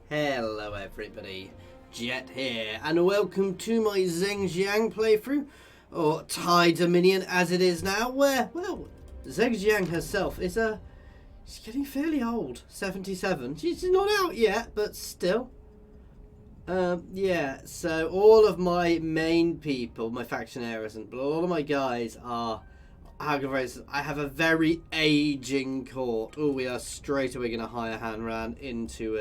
Hello everybody, Jet here, and welcome to my Zheng Jiang playthrough, or Thai Dominion as it is now, where, well, Zheng Jiang herself is she's getting fairly old, 77. She's not out yet, but still. Yeah, so all of my main people, my factionaire isn't, but all of my guys are, how can I say, I have a very aging court. Oh, we are straight away going to hire Hanran into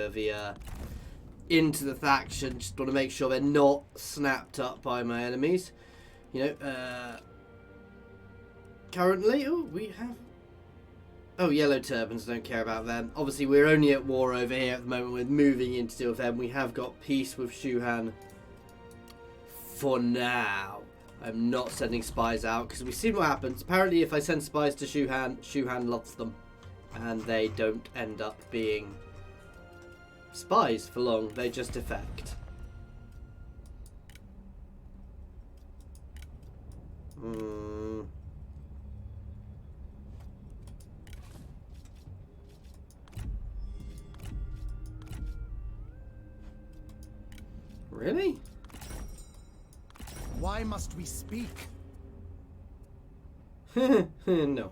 the faction. Just want to make sure they're not snapped up by my enemies. You know, currently, oh, we have, oh, yellow turbans, don't care about them. Obviously, we're only at war over here at the moment. We're moving in to deal with them. We have got peace with Shuhan for now. I'm not sending spies out because we've seen what happens. Apparently, if I send spies to Shuhan, Shuhan loves them. And they don't end up being spies for long. They just defect. Really? Why must we speak? No.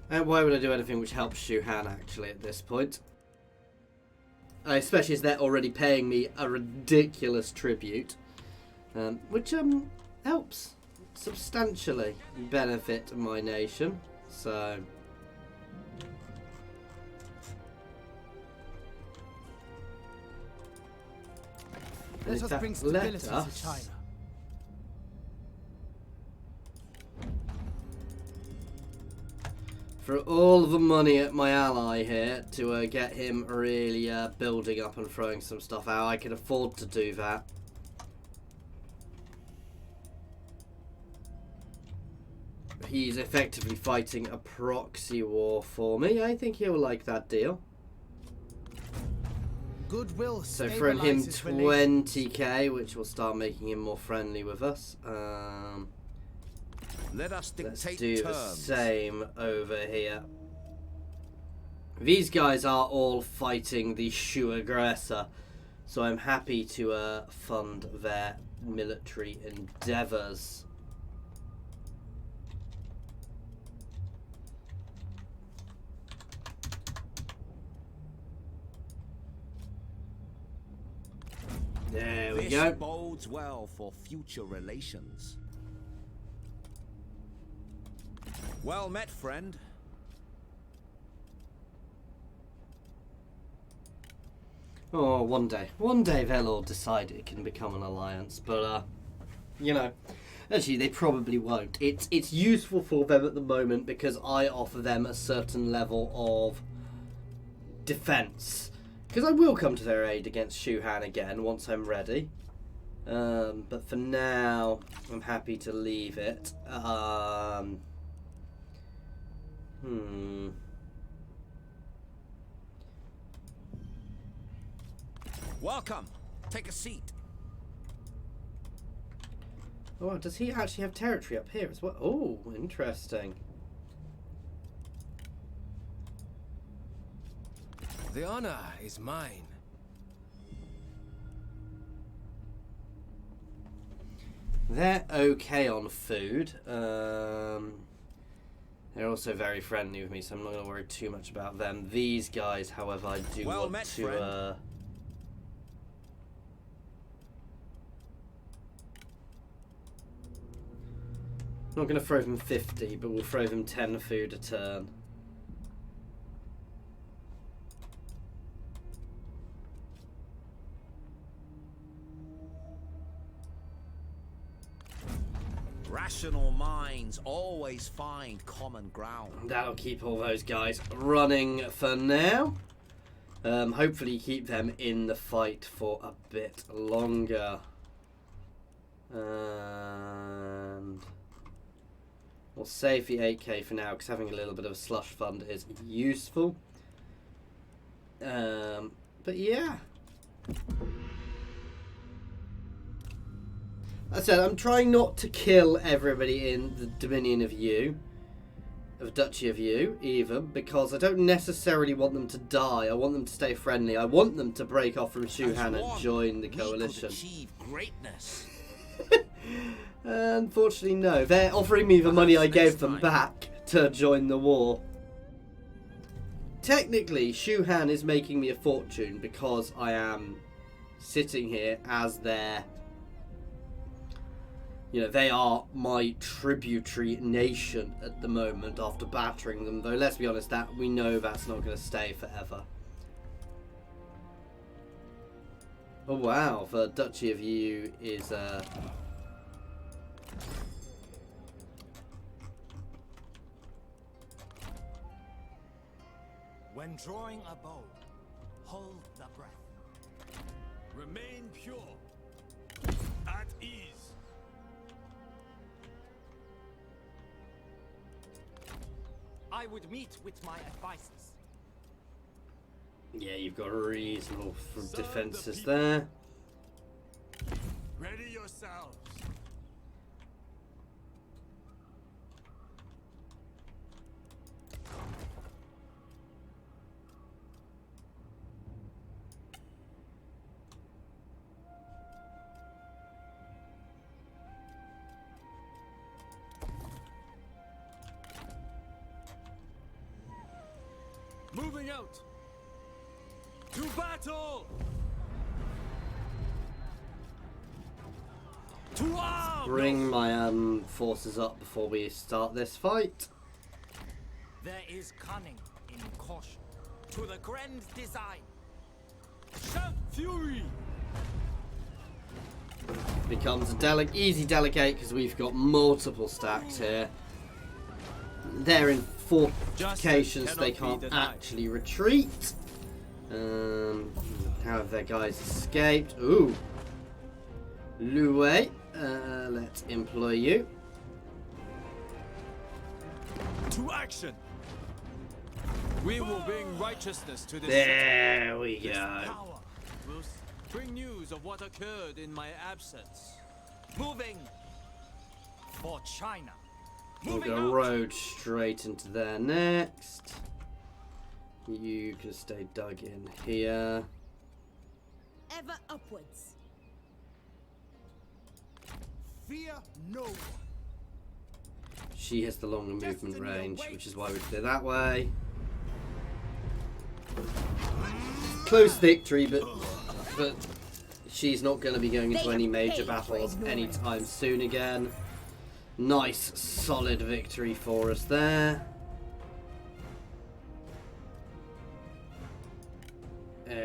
And why would I do anything which helps Shuhan actually at this point? Especially as they're already paying me a ridiculous tribute. Which helps substantially benefit my nation. So Let us bring stability to China. For all the money at my ally here to get him really building up and throwing some stuff out, I can afford to do that. He's effectively fighting a proxy war for me. I think he'll like that deal. Goodwill. So throwing him 20k, which will start making him more friendly with us. Let's do the same over here. These guys are all fighting the Shu aggressor, so I'm happy to fund their military endeavours. There we go. This bodes well for future relations. Well met, friend. Oh, one day they'll all decide it can become an alliance, but you know, actually they probably won't. It's useful for them at the moment because I offer them a certain level of defense. Because I will come to their aid against Shuhan again once I'm ready. But for now, I'm happy to leave it. Welcome. Take a seat. Oh, does he actually have territory up here as well? Oh, interesting. The honor is mine. They're okay on food. They're also very friendly with me, so I'm not going to worry too much about them. These guys, however, I do want to... not going to throw them 50, but we'll throw them 10 food a turn. Rational minds always find common ground. That'll keep all those guys running for now. Hopefully keep them in the fight for a bit longer. And we'll save the 8k for now because having a little bit of a slush fund is useful. But yeah. As I said, I'm trying not to kill everybody in the Dominion of You. of Duchy of Yu, even, because I don't necessarily want them to die. I want them to stay friendly. I want them to break off from Shu Han and join the coalition. Achieve greatness. Unfortunately, no. They're offering me the money I gave them back to join the war. Technically, Shu Han is making me a fortune because I am sitting here as their... You know, they are my tributary nation at the moment after battering them. Though, let's be honest, that we know that's not going to stay forever. Oh, wow. The Duchy of Yu is... When drawing a bow, hold the breath. Remain pure. At ease. I would meet with my advisors. Yeah, you've got reasonable defences there. Ready yourselves. Moving out. To battle. To arms. Bring my forces up before we start this fight. There is cunning in caution. To the grand design. Shout fury. Becomes a easy delegate because we've got multiple stacks here. They're in fortifications, they can't actually retreat. How have their guys escaped? Ooh. Lu Wei, let's employ you. To action. We will bring righteousness to this. There we This go. power will bring news of what occurred in my absence. Moving for China. We're Moving gonna out. road straight into there next. You can stay dug in here. Ever upwards. Fear no one. She has the longer movement Destiny range, awaits. which is why we did it that way. Close victory, but she's not going to be going into They any have major paid for battles ignorance. anytime soon again. Nice, solid victory for us there.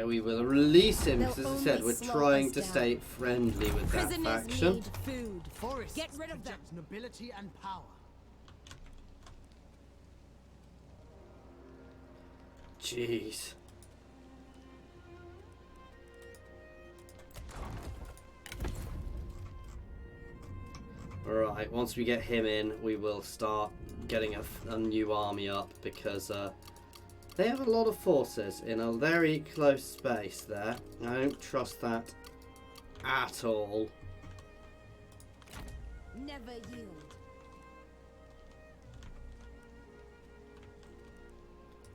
We will release him because, as I said, They'll we're only slow trying us to down. stay friendly with that Prisoners faction. need food. Forests Get rid of them. project nobility and power. Jeez. Alright, once we get him in, we will start getting a new army up because they have a lot of forces in a very close space there. I don't trust that at all. Never yield.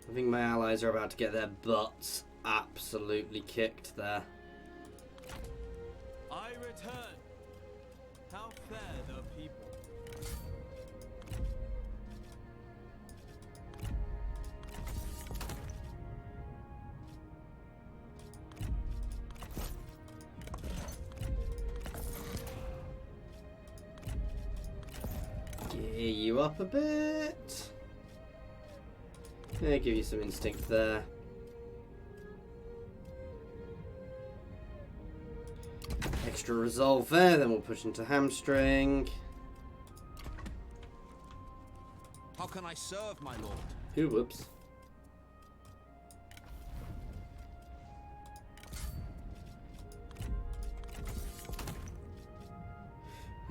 I think my allies are about to get their butts absolutely kicked there. I return. How fair the people. Gear you up a bit. Yeah, give you some instinct there. Extra resolve there, then we'll push into hamstring. How can I serve, my lord? Ooh, whoops.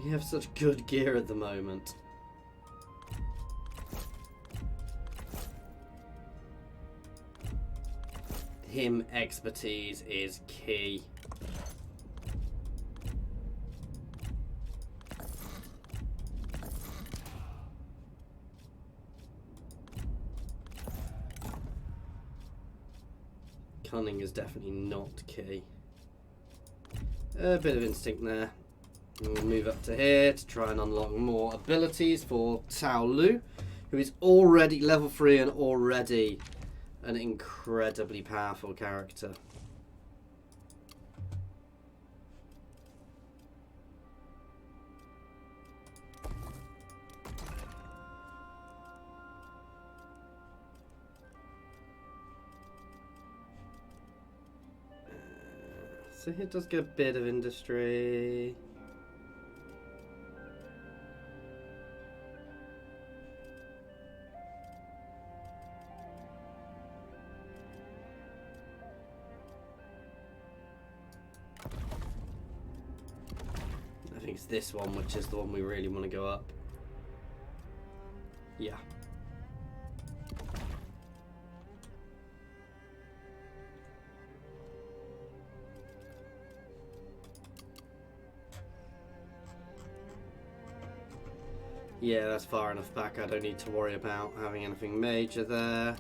We have such good gear at the moment. Him expertise is key. cunning is definitely not key. A bit of instinct there. And we'll move up to here to try and unlock more abilities for Tao Lu, who is already level 3 and already an incredibly powerful character. So he does get a bit of industry. I think it's this one, which is the one we really want to go up. Yeah. Yeah, that's far enough back. I don't need to worry about having anything major there.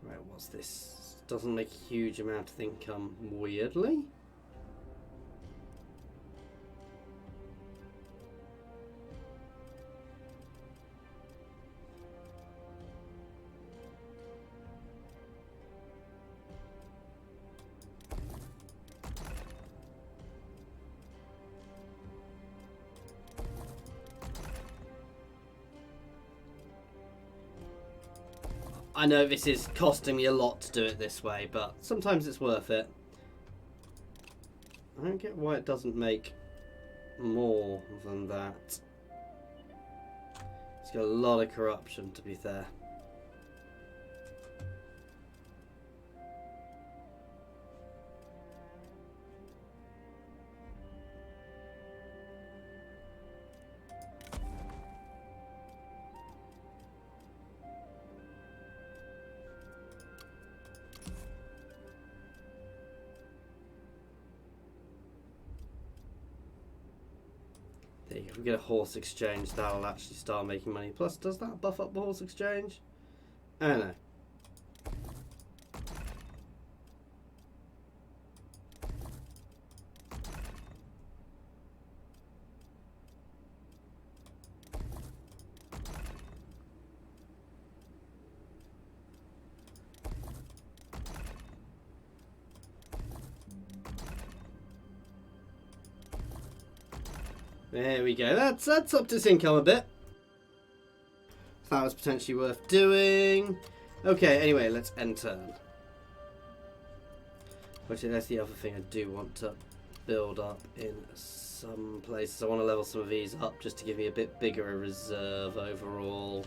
Right, what's this? Doesn't make a huge amount of income, weirdly. I know this is costing me a lot to do it this way, but sometimes it's worth it. I don't get why it doesn't make more than that. It's got a lot of corruption, to be fair. If we get a horse exchange, that'll actually start making money. Plus, does that buff up the horse exchange? I don't know. There we go. That's upped its income a bit. That was potentially worth doing. Okay, anyway, let's end turn. Which that's the other thing I do want to build up in some places. I want to level some of these up just to give me a bit bigger a reserve overall.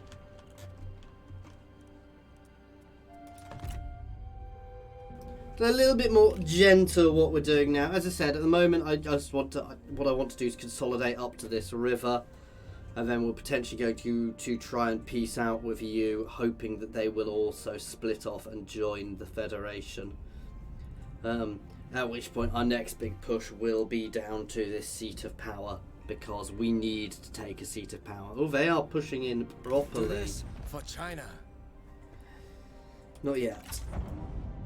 A little bit more gentle what we're doing now. As I said, at the moment I just want to, what I want to do is consolidate up to this river, and then we'll potentially go to try and peace out with you, hoping that they will also split off and join the Federation. At which point our next big push will be down to this seat of power, because we need to take a seat of power. Oh, they are pushing in properly. Do this for China. Not yet.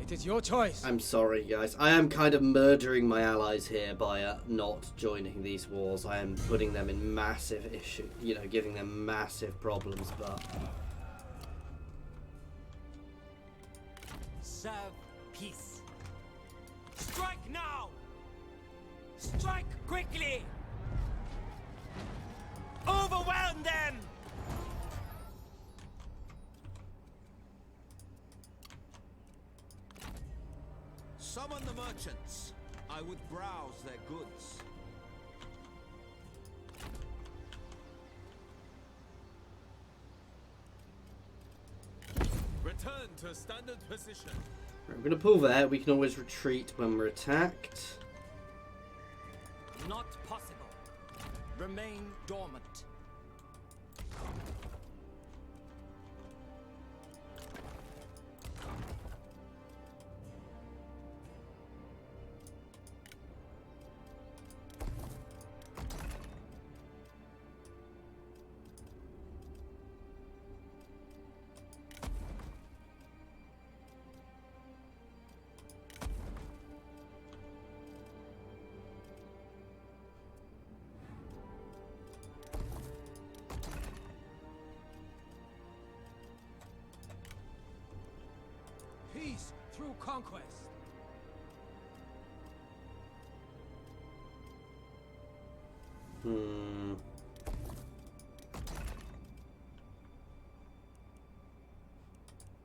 It is your choice. I'm sorry, guys. I am kind of murdering my allies here by not joining these wars. I am putting them in massive issue, you know, giving them massive problems, but... Serve peace. Strike now! Strike quickly! Overwhelm them! Summon the merchants. I would browse their goods. Return to standard position. Right, we're going to pull there. We can always retreat when we're attacked. Not possible. Remain dormant. through conquest.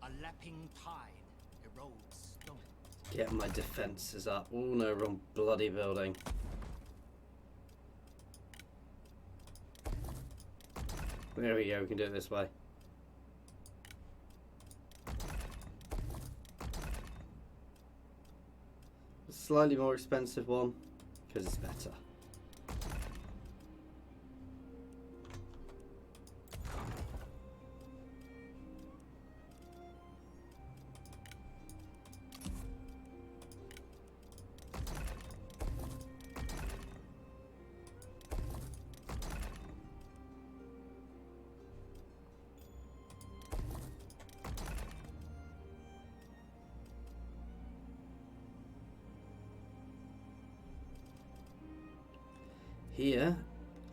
A lapping tide erodes stone. Get my defences up. Oh no, wrong bloody building. There we go, we can do it this way. A slightly more expensive one, because it's better. Here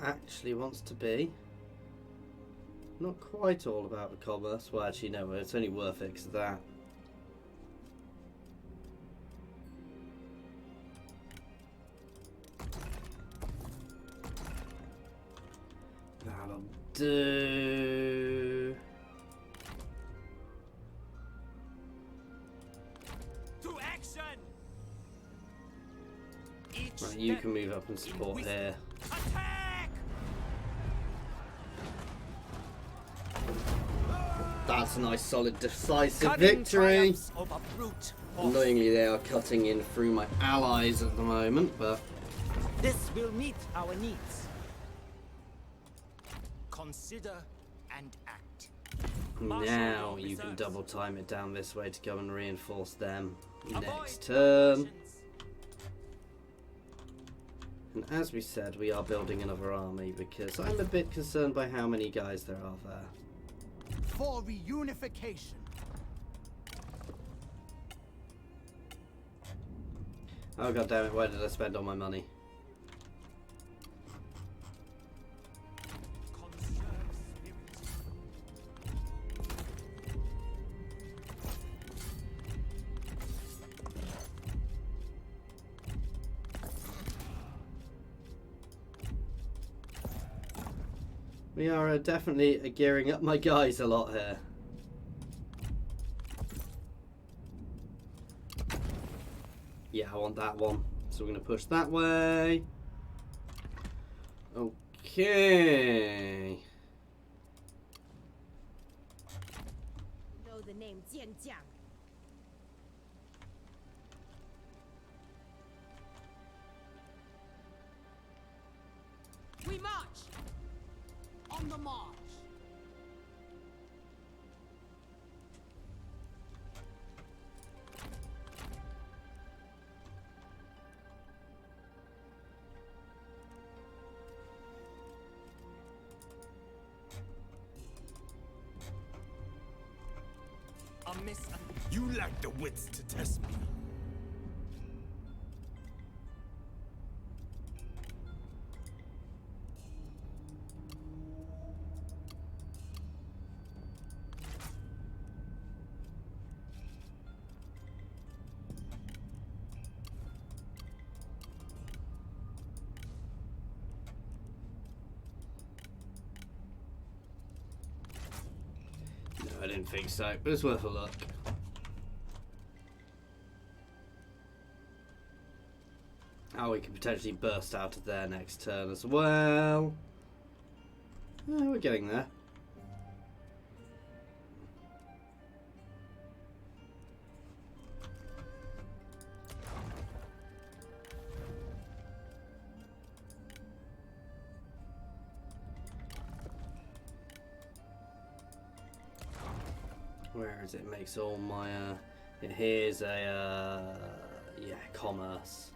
actually wants to be not quite all about the commerce. Well, actually no, it's only worth it because of that. That'll do. To action! Each Right, you step can move up and support in here. attack! That's a nice, solid, decisive Cunning victory. triumphs over brute force. Annoyingly, they are cutting in through my allies at the moment, but This will meet our needs. Consider and act. now you can double time it down this way to go and reinforce them Avoid next turn. diversions. And as we said, we are building another army because I'm a bit concerned by how many guys there are there. For reunification. Oh god damn it, where did I spend all my money? Conserve spirit. We are definitely gearing up my guys a lot here. Yeah, I want that one. So we're going to push that way. Okay. Know the name Zheng Jiang. We march! On the march. A miss. You lack the wits to test me. No, I didn't think so, but it's worth a look. Oh, we could potentially burst out of there next turn as well. We're getting there. Where is it? Makes all my here's a yeah, commerce.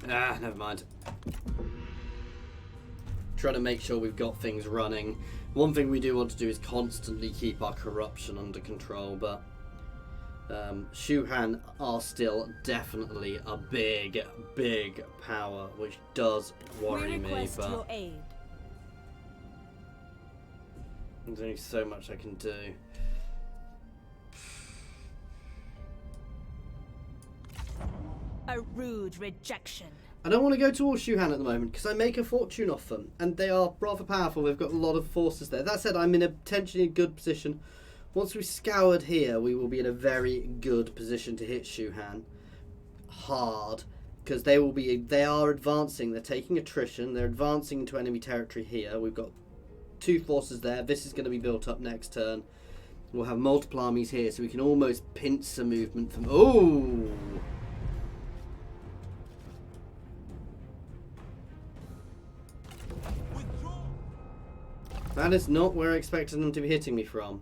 Ah, never mind. Trying to make sure we've got things running. One thing we do want to do is constantly keep our corruption under control, but Shu Han are still definitely a big, big power, which does worry We me. request But your aid. There's only so much I can do. A rude rejection. I don't want to go towards Shuhan at the moment because I make a fortune off them and they are rather powerful. They've got a lot of forces there. That said, I'm in a potentially good position. Once we've scoured here, we will be in a very good position to hit Shuhan hard because they are advancing. They're taking attrition. They're advancing into enemy territory here. We've got 2 forces there. This is going to be built up next turn. We'll have multiple armies here, so we can almost pinch some movement from... Oh! That is not where I expected them to be hitting me from.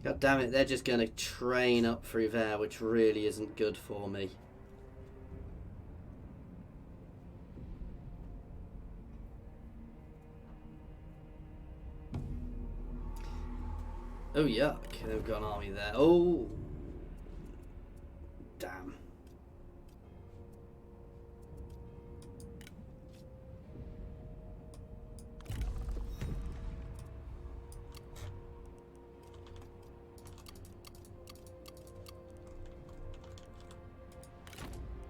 God damn it, they're just going to train up through there, which really isn't good for me. Oh, yuck. They've got an army there. Oh. Damn.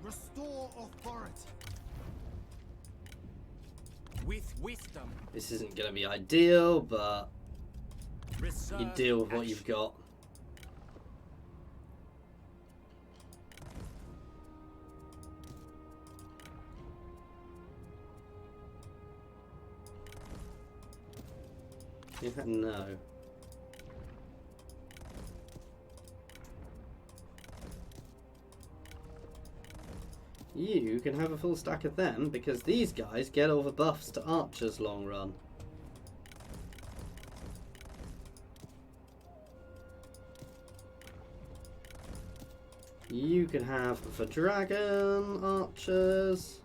Restore authority. With wisdom. This isn't going to be ideal, but Reserve you deal with what action. you've got. Yeah, no. You can have a full stack of them because these guys get all the buffs to archers long run. You can have the dragon archers.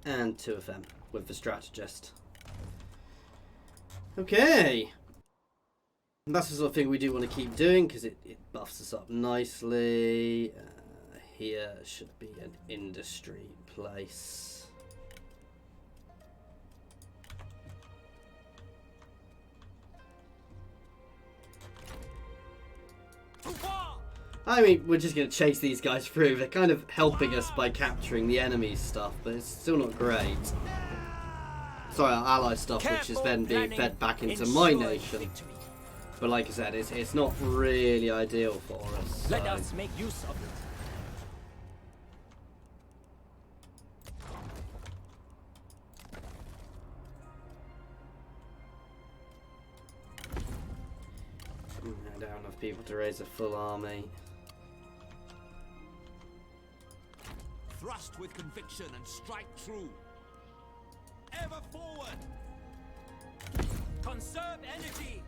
And 2 of them with the strategist. Okay. That's the sort of thing we do want to keep doing because it buffs us up nicely. Here should be an industry place. I mean, we're just going to chase these guys through. They're kind of helping us by capturing the enemy's stuff, but it's still not great. Sorry, our allied stuff, which is then being fed back into my nation. But like I said, it's not really ideal for us. So. Let us make use of it. I don't have enough people to raise a full army. Thrust with conviction and strike true. Ever forward. Conserve energy.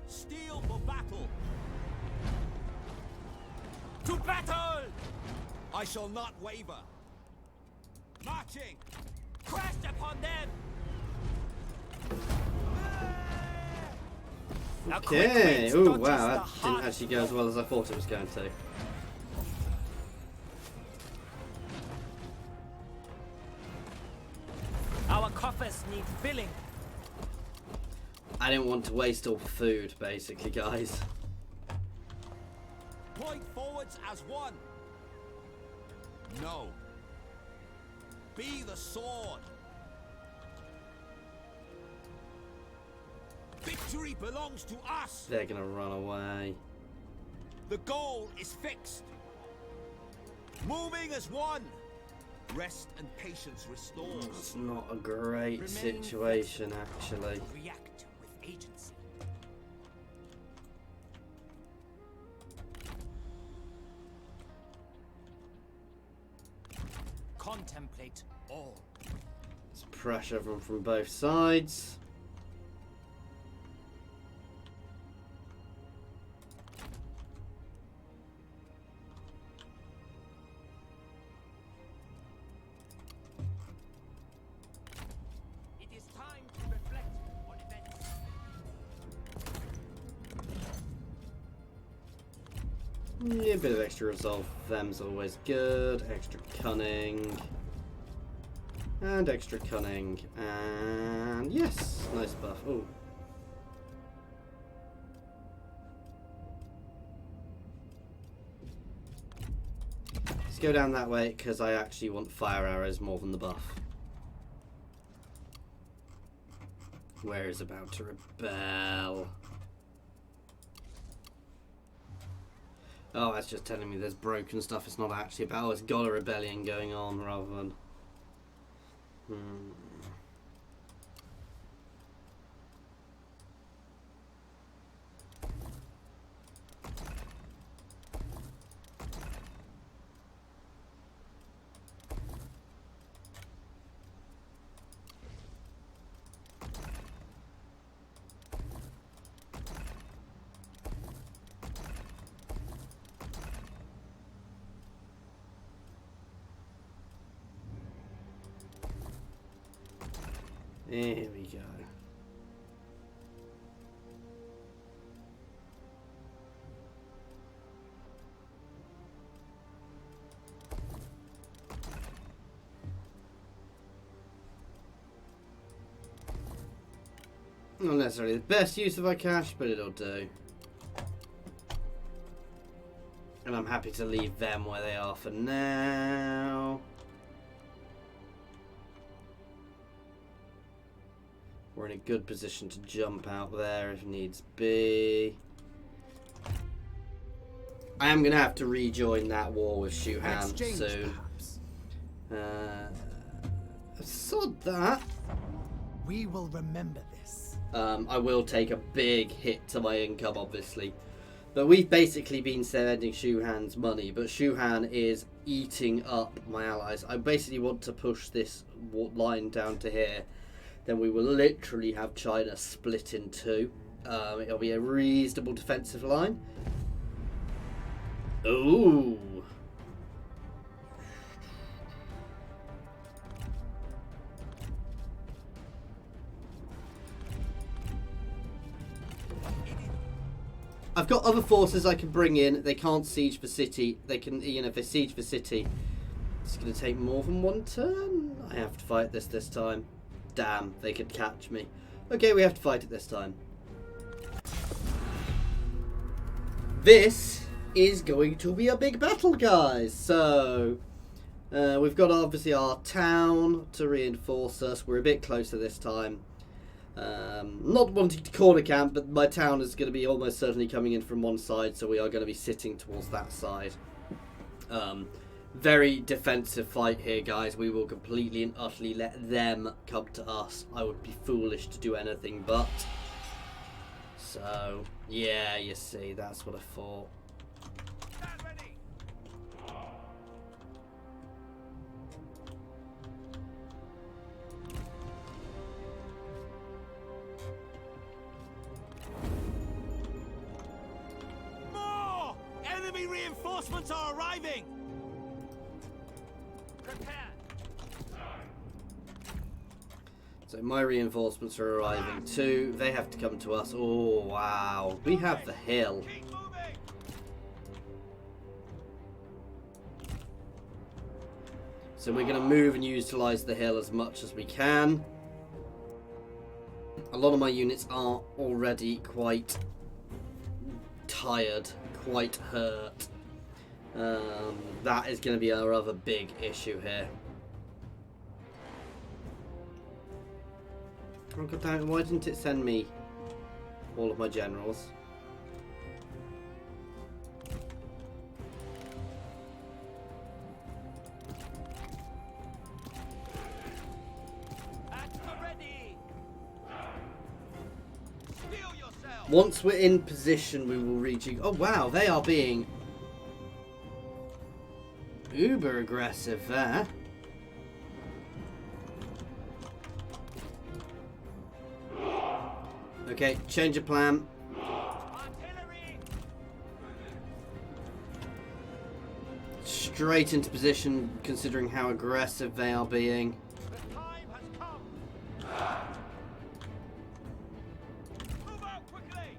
Steel for battle. To battle! I shall not waver. Marching. Crash upon them! A quick Okay. wit Oh dodges wow, the that didn't hardest actually go as well as I thought it was going to. Our coffers need filling. I didn't want to waste all the food, basically, guys. Point forwards as one. No. Be the sword. Victory belongs to us. They're gonna run away. The goal is fixed. Moving as one. Rest and patience restored. It's not a great situation, actually. React with agency. Contemplate all. There's pressure from both sides. It is time Yeah, a bit of extra resolve. Them's always good. Extra cunning. And extra cunning. And yes, nice buff. Oh. Let's go down that way because I actually want fire arrows more than the buff. Where is about to rebel? Oh, that's just telling me there's broken stuff. It's not actually about. Oh, it's got a rebellion going on rather than. Here we go. Not necessarily the best use of our cash, but it'll do. And I'm happy to leave them where they are for now. We're in a good position to jump out there if needs be. I am going to have to rejoin that war with Shu Han soon. Sod that. We will remember this. I will take a big hit to my income, obviously. But we've basically been sending Shu Han's money, but Shu Han is eating up my allies. I basically want to push this line down to here. Then we will literally have China split in two. It'll be a reasonable defensive line. Ooh. I've got other forces I can bring in. They can't siege the city. They can, you know, if they siege the city, it's going to take more than one turn. I have to fight this time. Damn, they could catch me. Okay, we have to fight it this time. This is going to be a big battle, guys. So, we've got obviously our town to reinforce us. We're a bit closer this time. Not wanting to corner camp, but my town is going to be almost certainly coming in from one side, so we are going to be sitting towards that side. Very defensive fight here, guys. We will completely and utterly let them come to us. I would be foolish to do anything but. So, yeah, you see, that's what I thought. Stand ready. More! Enemy reinforcements are arriving! So my reinforcements are arriving too. They have to come to us. Oh, wow. We have the hill. Keep moving. So we're going to move and utilise the hill as much as we can. A lot of my units are already quite tired, quite hurt. That is going to be our other big issue here. Oh god damn it, why didn't it send me all of my generals? Once we're in position, we will reach. Oh wow, they are being uber aggressive there. Okay, change of plan. Straight into position, considering how aggressive they are being. The time has come. Move out quickly.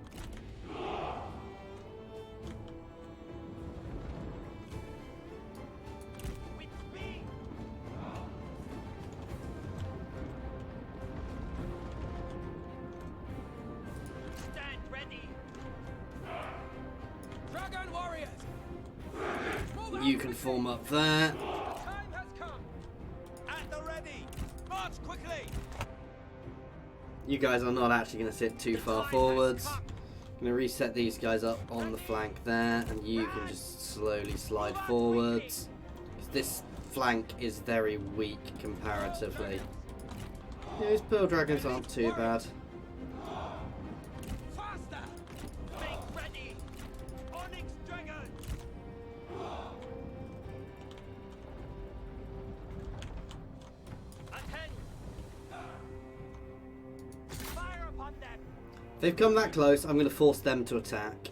You can form up there. The time has come. At the ready. March quickly. You guys are not actually going to sit too far forwards. I'm going to reset these guys up on the flank there, and you can just slowly slide forwards. This flank is very weak comparatively. Yeah, these pearl dragons aren't too bad. Faster. Make ready. Onyx dragon. Attend. Fire upon them. If they've come that close, I'm going to force them to attack.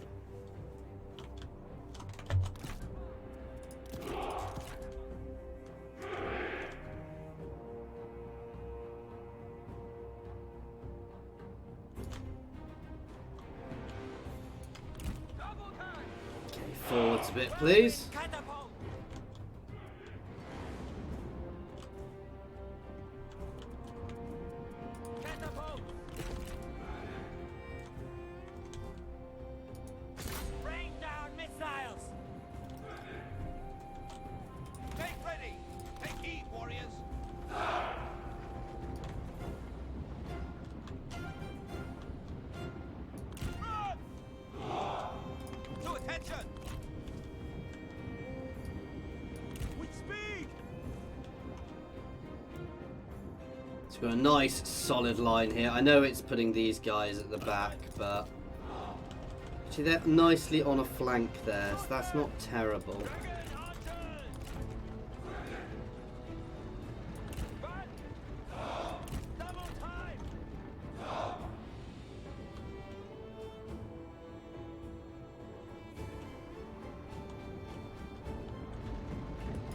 Okay, forwards a bit, please. Catapult. Catapult. Rain down missiles. Make ready. Take heed, warriors. Run! To attention. With speed. So we've got a nice solid line here. I know it's putting these guys at the back, but actually they're nicely on a flank there, so that's not terrible. Double time.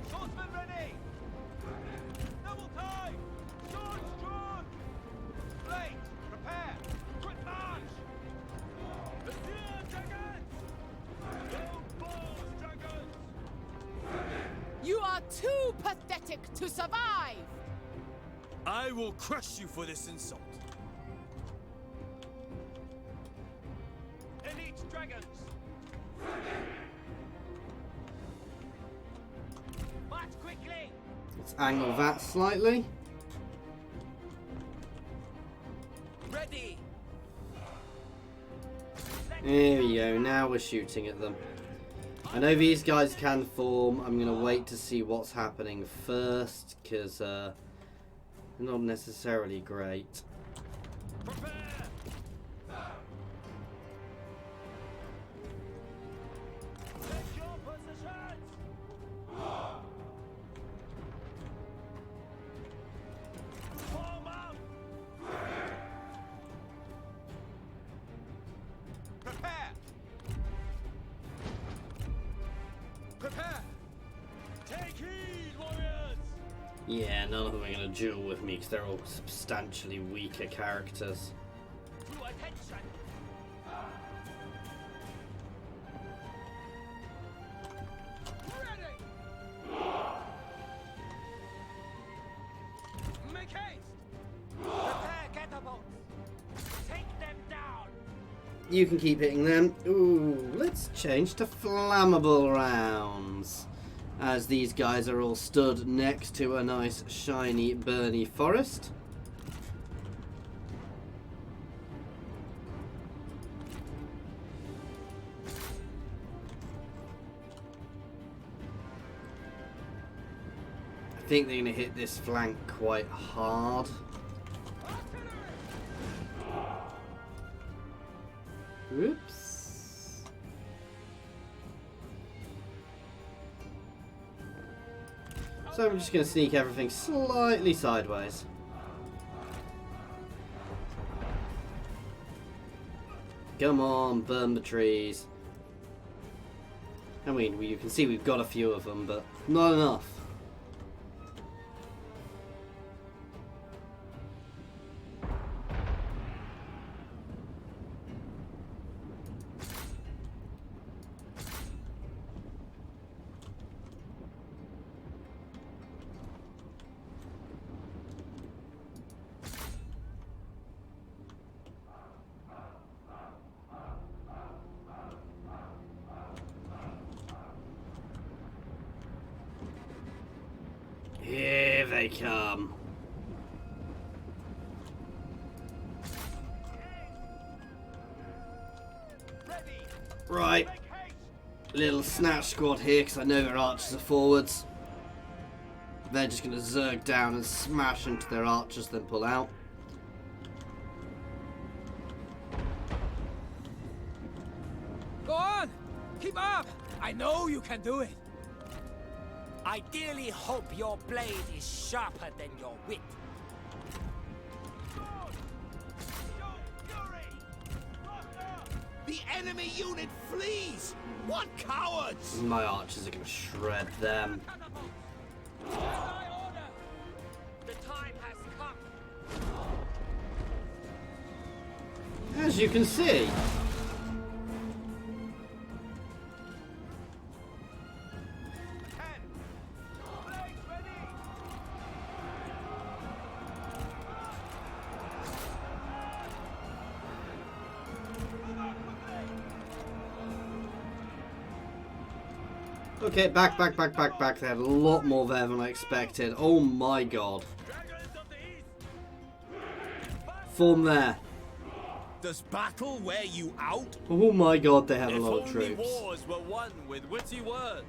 Swordsman ready. Double time. Swords drawn. Blade, prepare. Quick march. The Seer dragons. Go balls, dragons. You are too pathetic to survive! I will crush you for this insult. Elite dragons. March quickly. Let's angle that slightly. Ready. There we go, now we're shooting at them. I know these guys can form. I'm going to wait to see what's happening first, because they're not necessarily great. Prepare. Take your positions. Form up. Prepare. Prepare. Take heed, warriors. Yeah, none of them are going to duel with me because they're all substantially weaker characters. To attention. Ready. Make haste. Prepare catapults. Take them down. You can keep hitting them. Ooh, let's change to flammable rounds. As these guys are all stood next to a nice shiny burny forest. I think they're going to hit this flank quite hard. Oops. So I'm just going to sneak everything slightly sideways. Come on, burn the trees. I mean, you can see we've got a few of them, but not enough. they come. Right. Little snatch squad here, because I know their archers are forwards. They're just going to zerg down and smash into their archers, then pull out. Go on! Keep up! I know you can do it! I dearly hope your blade is sharper than your wit. The enemy unit flees! What cowards! My archers are going to shred them. The time has come. As you can see. Okay, back. They had a lot more there than I expected. Oh my god. Form there. Does battle wear you out? Oh my god, they have a If lot of only troops. wars were won with witty words.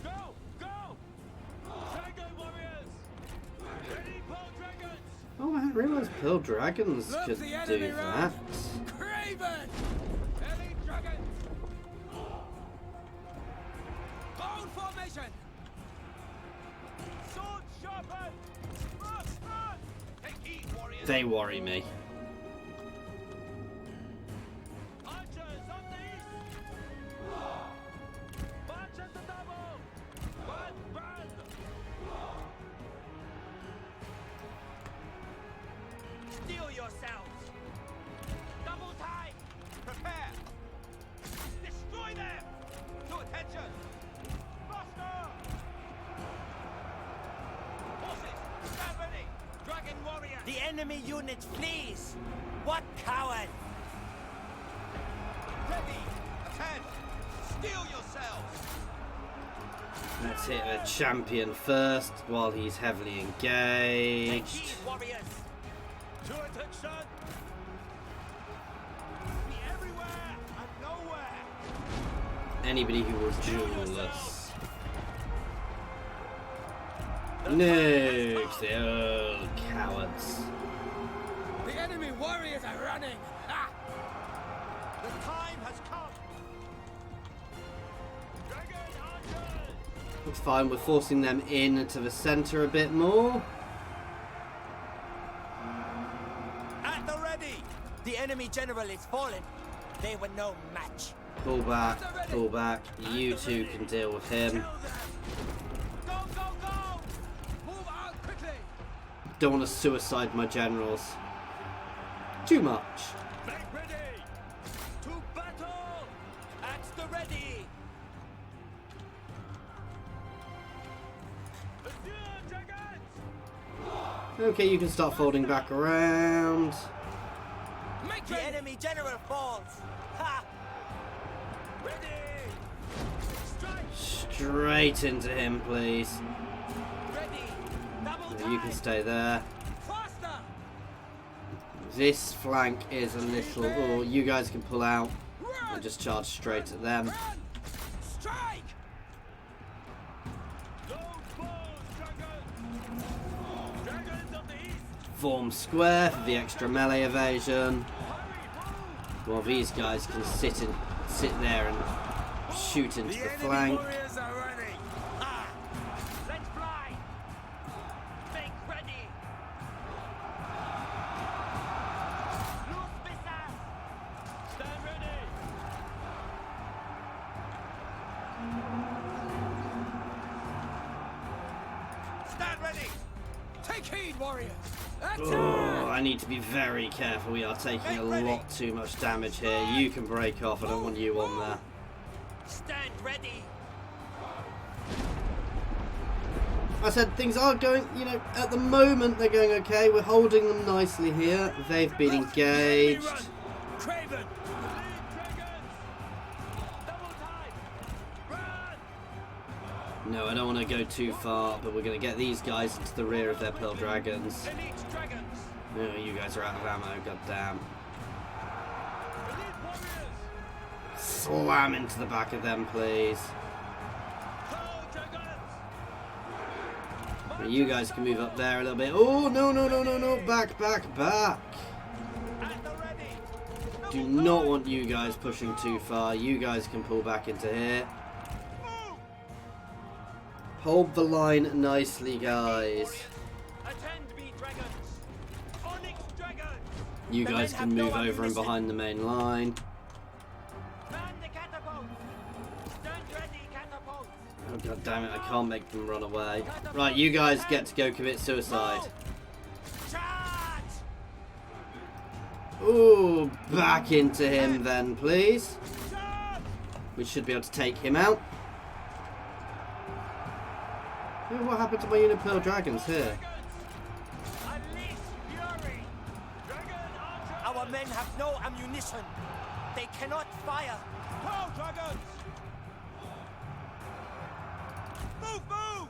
Go! Go! Dragon warriors! Ready, Pearl dragons! Oh, I didn't realise Pearl Dragons Look, could the do enemy that. Craven! Elite dragons! Bone formation! Sword sharpened! Marksman! Take heed, warriors! They worry me. Archers on the east! March at the double! Burn! Steel yourselves. Double time. Prepare! Destroy them! To attention! Faster! Horses, stand ready! Dragon warrior! The enemy unit flees. What coward! Ready! Attend! Steel yourselves! Let's hit a champion first while he's heavily Take engaged. heed, warriors. To attention! Be everywhere and nowhere! Anybody who was jewelless. Nukes, the old cowards. The enemy warriors are running! Ha! The time has come! Dragon archers! It's fine, we're forcing them into the centre a bit more. At the ready. The enemy general is fallen. They were no match. Pull back, pull back. You two can deal with him. Kill them! Go, go, go! Move out quickly! Don't want to suicide my generals. Too much. Make ready! To battle! At the ready. Monsieur dragons! Okay, you can start folding back around. Make The enemy general falls. Ha! Ready! Strike! Straight into him, please. Ready. Double time. You can stay there. Faster. This flank is a little... Oh, you guys can pull out and just charge straight at them. Run! Strike! Those bows, dragons! Dragons of the east! Form square for the extra melee evasion. Hurry, While these guys can sit there and shoot into the flank. warriors are running! Ah. Let's fly. Make ready. Loose missiles. Stand ready! Stand ready! Take heed, warriors! Oh, I need to be very careful. We are taking a lot too much damage here. You can break off. I don't want you on there. Stand ready. I said things are going, you know, at the moment they're going okay. We're holding them nicely here. They've been engaged. Craven! Lead dragons! Double time! Run! No, I don't want to go too far, but we're going to get these guys into the rear of their Pearl Dragons. Elite dragons. Oh, you guys are out of ammo, goddamn. Elite warriors. Slam into the back of them, please. Pearl dragons. You guys can move up there a little bit. Oh, no, no, no, no, no. Back, back, back. At the ready. Do not want you guys pushing too far. You guys can pull back into here. Hold the line nicely, guys. Attend me, dragons. Onyx dragons. You The guys men can have no move over and ammunition. behind the main line. Man the catapult. Stand ready, catapult. Oh, god damn it, I can't make them run away. Right, you guys get to go commit suicide. Charge. Ooh, back into him then, please. Charge. We should be able to take him out. Ooh, what happened to my unit Pearl Dragons here? Unleash fury. Dragon archers. Our men have no ammunition. They cannot fire. Pearl dragons. Move, move.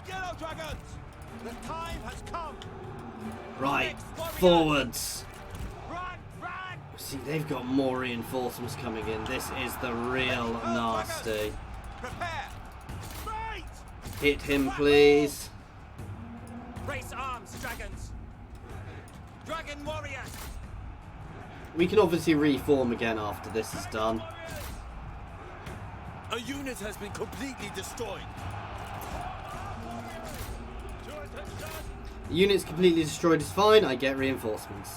Yellow dragons. The time has come. Right, forwards. Run, run. See, they've got more reinforcements coming in. This is the real nasty. Prepare. Fight. Hit him, please. Brace arms, dragons. Dragon warriors. We can obviously reform again after this is done. A unit has been completely destroyed. To attention. The unit's completely destroyed is fine. I get reinforcements.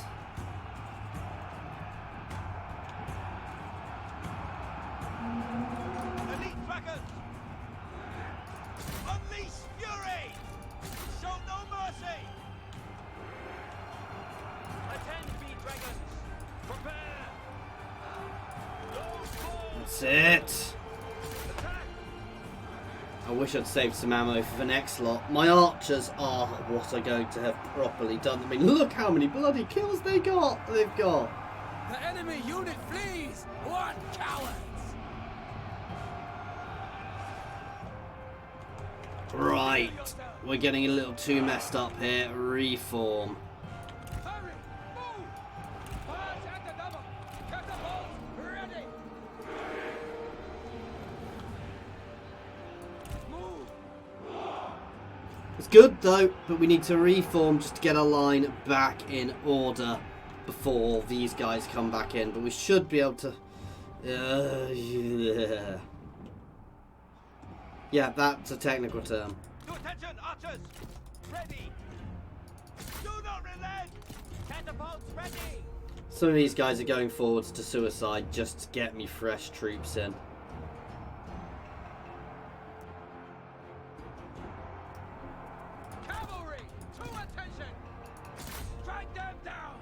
Elite dragons. Unleash fury. Show no mercy. Attend me, dragons. Prepare. No fall. That's it. Attack. I wish I'd saved some ammo for the next lot. My archers are what are going to have properly done. I mean, look how many bloody kills they've got. The enemy unit flees! What cowards! Right, we're getting a little too messed up here. Reform. Hurry! Move! Fires at the double! Catapults ready! Move! It's good though, but we need to reform just to get our line back in order before these guys come back in. But we should be able to... yeah. Yeah, that's a technical term. To attention, archers. Ready. Do not relent. Catapults ready. Some of these guys are going forwards to suicide just to get me fresh troops in. Cavalry! To attention! Strike them down!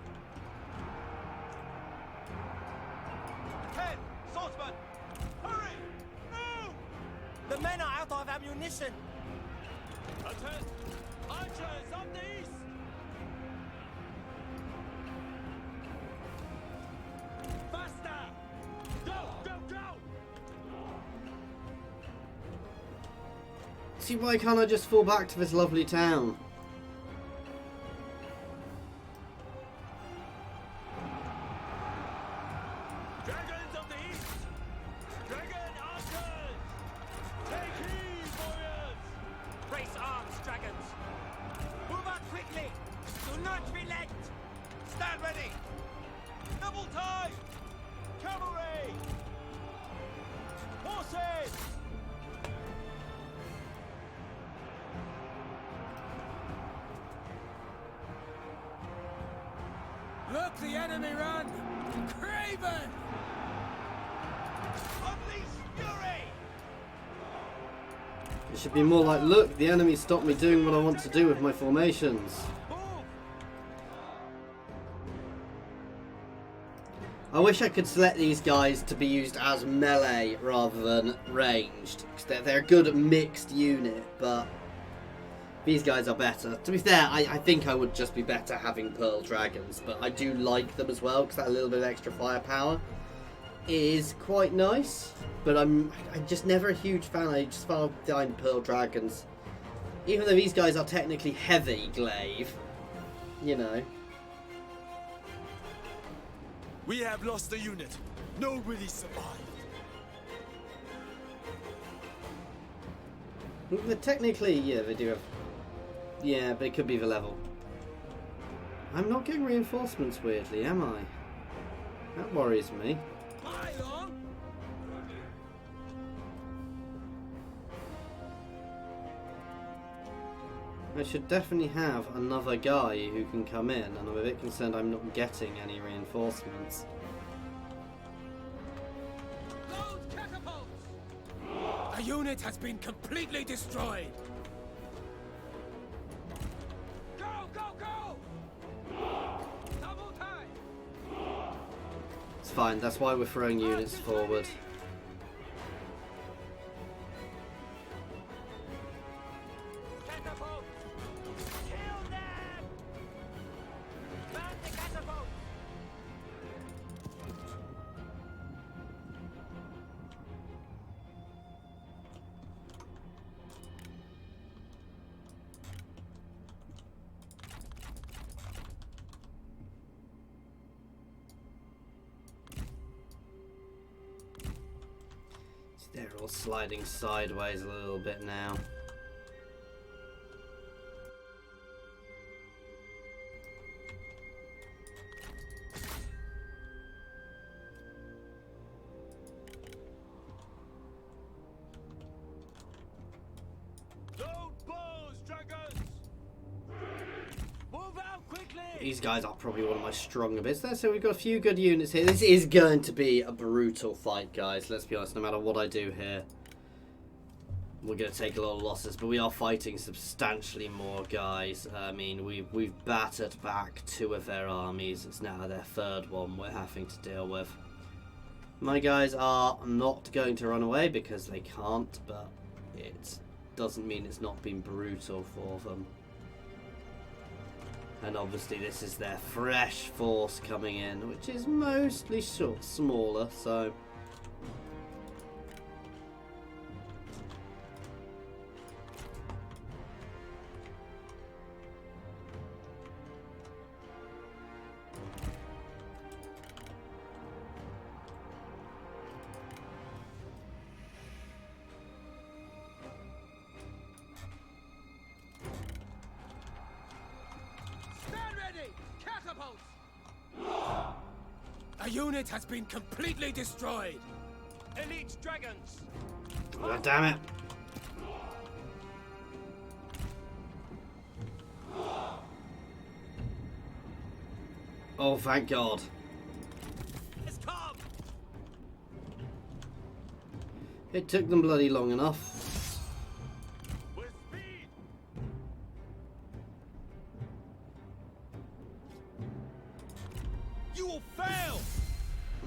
10. Swordsman. Hurry. Move. The men are out of ammunition. Attend. Archers of the east. Faster. Go, go, go. See, why can't I just fall back to this lovely town? Dragons of the east. Dragon archers. Take heed, warriors. Brace arms, dragons. Move out quickly. Do not relent. Stand ready. Double time. Cavalry. Horses. Look the enemy run! Craven! Unleash fury. It should be more like, look, the enemy stopped me doing what I want to do with my formations. Move. I wish I could select these guys to be used as melee rather than ranged. Because they're a good mixed unit, but these guys are better. To be fair, I think I would just be better having Pearl Dragons, but I do like them as well because that little bit of extra firepower. is quite nice, but I'm just never a huge fan. I just found Dying Pearl Dragons. Even though these guys are technically heavy glaive, you know. We have lost a unit. Nobody survived. But technically, yeah, they do have... Yeah, but it could be the level. I'm not getting reinforcements, weirdly, am I? That worries me. I should definitely have another guy who can come in, and I'm a bit concerned I'm not getting any reinforcements. A unit has been completely destroyed. Go, go, go! Double time. It's fine, that's why we're throwing units forward. Catapult! Kill them! Man the catapult! They're all sliding sideways a little bit now. Load bows, dragons! Move out quickly! These guys are probably one of my stronger bits there, so we've got a few good units here. This is going to be a brutal fight, guys. Let's be honest, no matter what I do here, we're going to take a lot of losses, but we are fighting substantially more guys. I mean, we've battered back 2 of their armies. It's now their 3rd one we're having to deal with. My guys are not going to run away because they can't, but it doesn't mean it's not been brutal for them. And obviously this is their fresh force coming in, which is mostly smaller, so... A unit has been completely destroyed. Elite dragons! God damn it! Oh, thank God. It's come! It took them bloody long enough. With speed! You will fail!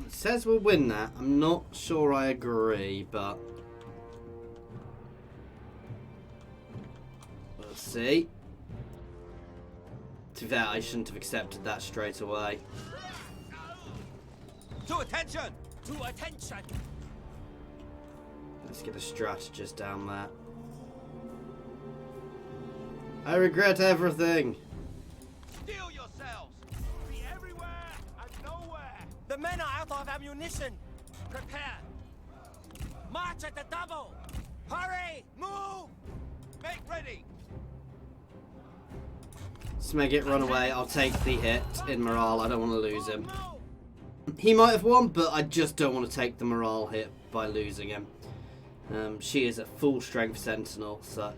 It says we'll win that. I'm not sure I agree, but... we'll see. To be fair, I shouldn't have accepted that straight away. To attention! To attention! Let's get a strategist down there. I regret everything. Steel yourselves! Be everywhere and nowhere! The men are out of ammunition! Prepare! March at the double! Hurry! Move! Make ready! Smeg run away. I'll take the hit in morale. I don't want to lose him. No! He might have won, but I just don't want to take the morale hit by losing him. She is a full strength sentinel, so...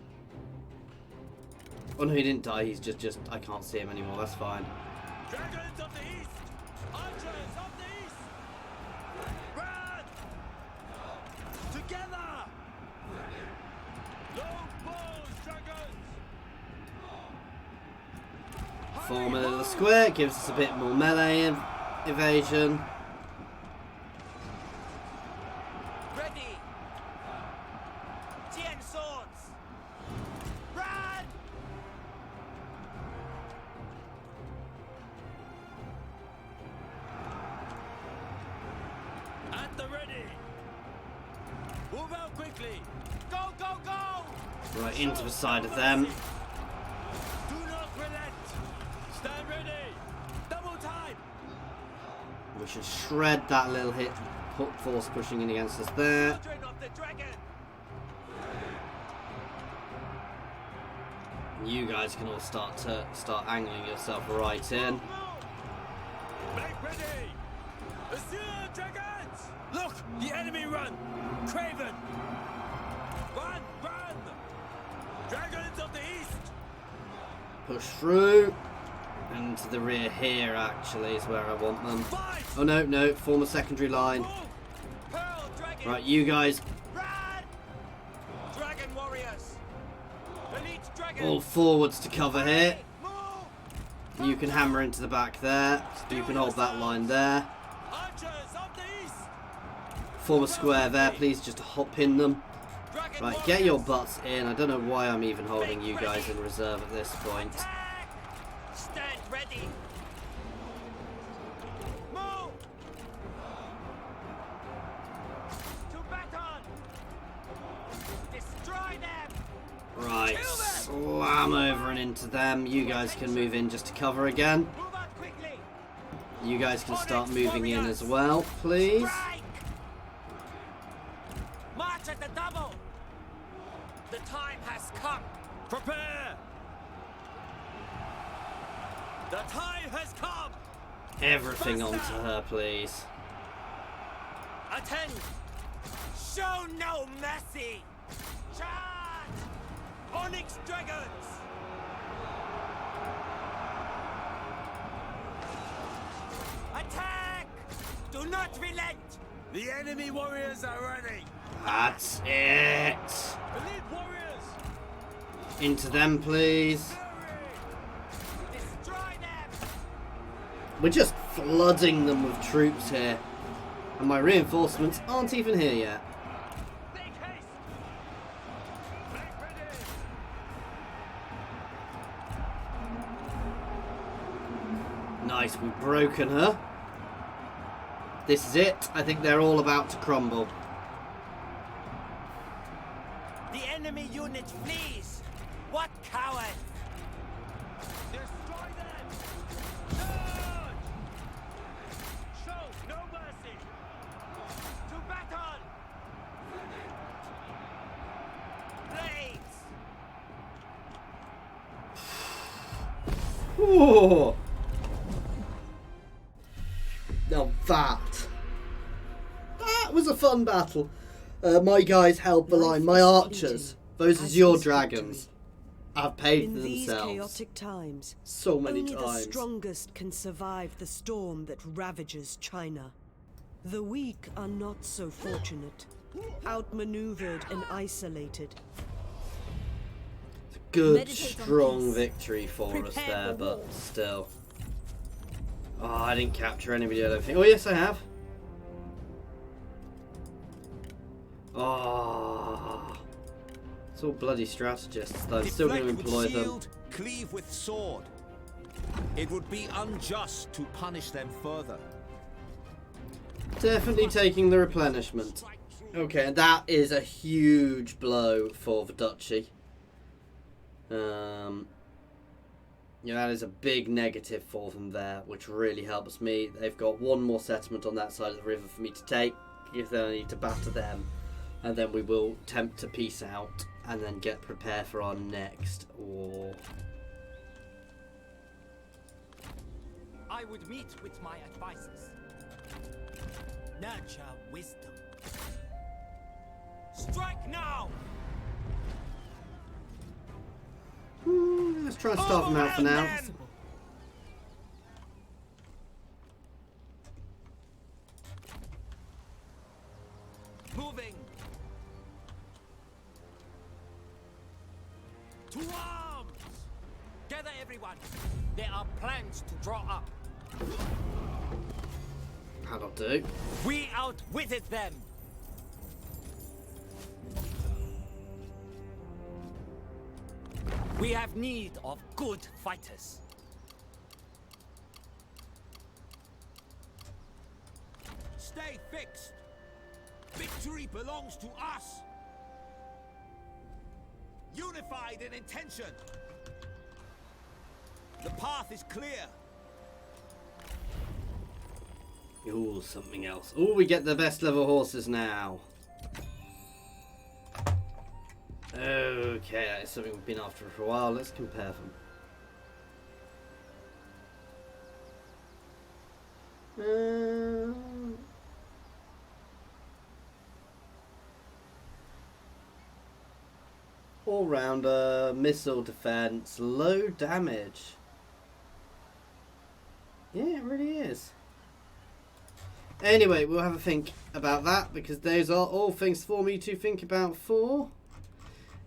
oh no, he didn't die. He's just I can't see him anymore. That's fine. Dragons of the east! Archers of the east! Run! Together! Load bows, dragons! Form a little square. Gives us a bit more melee evasion. Ready! Jian swords! Run! At the Move out quickly. Go, go, go! Right, into the side of them. Do not relent. Stand ready. Double time. We should shred that little hit force pushing in against us there. Children of the dragon! You guys can all start angling yourself right in. Make ready. Assyrian dragons. Look, the enemy run. Craven. Run, run. Dragons of the east. Push through. And to the rear here, actually, is where I want them. Fight. Oh, no, no. Form a secondary line. Move. Pearl dragon! Right, you guys Run! Dragon warriors! Elite dragon! all forwards to cover here. Move! You can hammer into the back there. You can hold that line there. Archers of the east. Form a square there, please, just to pin them. Dragon Right, get your warriors! butts in. I don't know why I'm even holding you guys in reserve at this point. Attack! Stand ready! Move! To battle! Destroy them! Right, slam over and into them. You guys can move in just to cover again. Move out quickly! You guys can start moving in as well, please. Strike! March at the double! The time has come! Prepare. The time has come. Everything onto her, please. Attend! Show no mercy! Charge! Onyx dragons! Attack! Do not relent! The enemy warriors are ready. That's it. Elite warriors. Into them, please. Destroy them! We're just flooding them with troops here. And my reinforcements aren't even here yet. Make haste! Make ready. Nice, we've broken her. This is it. I think they're all about to crumble. The enemy unit flees! What coward! Destroy them. Charge. Show no mercy. To battle! Blades! Ooh. Now that was a fun battle. My guys held the line. My archers, those Azure dragons, have paid for In these themselves chaotic times, so many only the times. strongest can survive the storm that ravages China. The weak are not so fortunate, outmaneuvered and isolated. Good, Meditate on strong peace. victory for us Prepare there, for but war. still. Oh, I didn't capture anybody, I don't think. Oh, yes, I have. Oh. It's all bloody strategists, though. I'm still going to Deflect employ with them. shield, cleave with sword. It would be unjust to punish them further. Definitely taking the replenishment. Okay, and that is a huge blow for the duchy. Yeah, that is a big negative for them there, which really helps me. They've got one more settlement on that side of the river for me to take, if they need to batter them. And then we will attempt to peace out and then get prepared for our next war. I would meet with my advisors. Nurture wisdom. Strike now! Let's try and starve them out for now. Overwhelm them! Moving! To arms! Gather everyone. There are plans to draw up. That'll do. We outwitted them. We have need of good fighters. Stay fixed. Victory belongs to us. Unified in intention. The path is clear. Ooh, something else. Ooh, we get the best level horses now. Okay, that's something we've been after for a while. Let's compare them. All-rounder, missile defense, low damage. Yeah, it really is. Anyway, we'll have a think about that because those are all things for me to think about for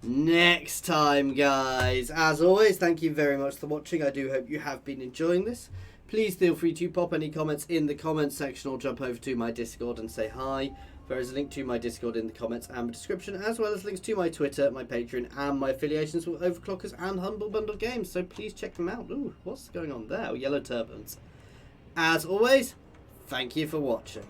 next time, guys. As always, thank you very much for watching. I do hope you have been enjoying this. Please feel free to pop any comments in the comments section or jump over to my Discord and say hi. There is a link to my Discord in the comments and the description, as well as links to my Twitter, my Patreon, and my affiliations with Overclockers and Humble Bundle Games. So please check them out. Ooh, what's going on there? Yellow turbans. As always, thank you for watching.